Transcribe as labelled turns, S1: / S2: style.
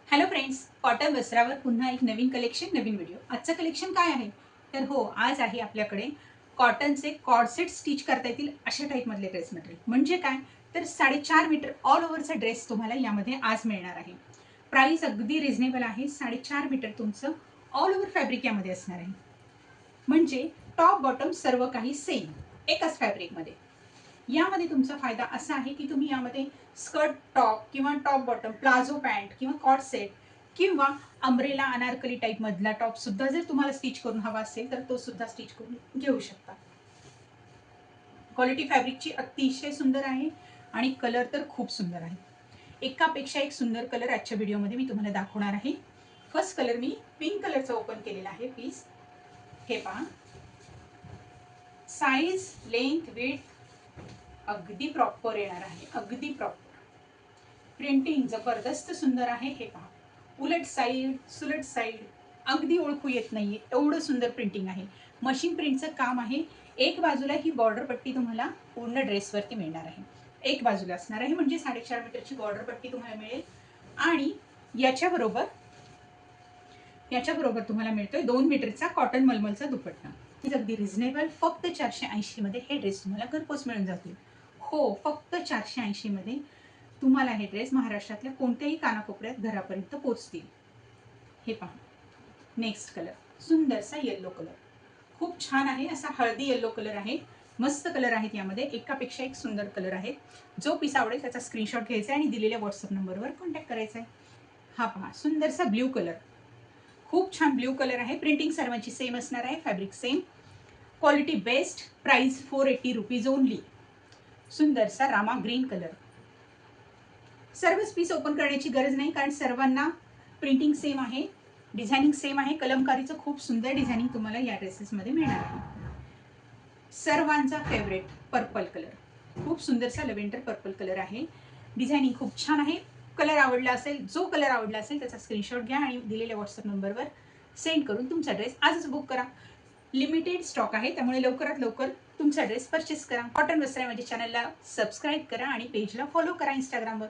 S1: Hello friends, cotton वस्त्रावर पुन्हा एक नवीन collection, नवीन video. आजचं कलेक्शन काय आहे? तर हो, आज आहे आपल्याकडे कॉटनचे कॉर्सेट स्टिच करता येतील अशा टाईपमधले ड्रेस मटेरियल. म्हणजे काय? तर 4.5 मीटर ऑल ओव्हरचा ड्रेस तुम्हाला यामध्ये आज मिळणार आहे. प्राइस अगदी रिझनेबल आहे. 4.5 मीटर तुमचं ऑल ओव्हर फॅब्रिक यामध्ये असणार आहे. म्हणजे टॉप बॉटम सर्व काही सेम एकाच फॅब्रिकमध्ये. यामध्ये तुमचा फायदा असा आहे की तुम्ही यामध्ये स्कर्ट टॉप किंवा टॉप बॉटम, प्लाझो पॅन्ट किंवा कॉट सेट किंवा अम्ब्रेला अनारकली टाईप मधला टॉप सुद्धा जर तुम्हाला स्टिच करून हवा असेल तर तो सुद्धा स्टिच करून घेऊ शकता. क्वालिटी फॅब्रिकची अतिशय सुंदर आहे आणि कलर तर खूप सुंदर आहे. एकापेक्षा एक सुंदर कलर आजच्या व्हिडिओमध्ये मी तुम्हाला दाखवणार आहे. फर्स्ट कलर मी पिंक कलरचा ओपन केलेला आहे. प्लीज हे पहा. साईज, लेंथ, विड्थ अगदी प्रॉपर येणार आहे. अगदी प्रॉपर. प्रिंटिंग जबरदस्त सुंदर आहे. हे पहा, उलट साईड, सुलट साईड अगदी ओळखू येत नाहीये एवढं सुंदर प्रिंटिंग आहे. मशीन प्रिंटचं काम आहे. एक बाजूला ही बॉर्डर पट्टी तुम्हाला पूर्ण ड्रेसवरती मिळणार आहे. एक बाजूला असणार आहे म्हणजे 4.5 मीटरची बॉर्डर पट्टी तुम्हाला मिळेल. आणि याच्याबरोबर तुम्हाला मिळतोय 2 मीटरचा कॉटन मलमलचा दुपट्टा. अगदी रिझनेबल. फक्त 480 मध्ये हे ड्रेस तुम्हाला घरपोच मिळून जातील. हो, फक्त 480 मध्ये तुम्हाला हे ड्रेस महाराष्ट्रातल्या कोणत्याही कानाकोपऱ्यात घरापर्यंत पोहोचतील. हे पहा. नेक्स्ट कलर सुंदरसा येलो कलर, खूप छान आहे. असा हळदी येलो कलर आहे. मस्त कलर आहेत यामध्ये. एकापेक्षा एक सुंदर कलर आहे. जो पीस आवडेल त्याचा स्क्रीनशॉट घ्यायचा आणि दिलेल्या व्हॉट्सअप नंबरवर कॉन्टॅक्ट करायचा आहे. हा पहा, सुंदरसा ब्ल्यू कलर, खूप छान ब्ल्यू कलर आहे. प्रिंटिंग सर्वांची सेम असणार आहे. Fabric same, quality best. Price 480 rupees only. सुंदरसा रामा ग्रीन कलर. सर्वच पीस ओपन करण्याची गरज नाही कारण सर्वांना प्रिंटिंग सेम आहे, डिझायनिंग सेम आहे. कलमकारीचं खूप सुंदर डिझायनिंग तुम्हाला या ड्रेसेसमध्ये मिळणार आहे. सर्वांचा फेवरेट पर्पल कलर, खूप सुंदरसा लेव्हेंडर पर्पल कलर आहे. डिझायनिंग खूप छान आहे. कलर आवडला असेल, जो कलर आवडला असेल त्याचा स्क्रीनशॉट घ्या आणि दिलेल्या व्हॉट्सअप नंबरवर सेंड करून तुमचा ड्रेस आजच बुक करा. लिमिटेड स्टॉक आहे त्यामुळे लवकरात लवकर तुमचा ड्रेस परचेस करा. कॉटन वस्त्र माझ्या चॅनलला सबस्क्राईब करा आणि पेजला फॉलो करा इंस्टाग्रामवर.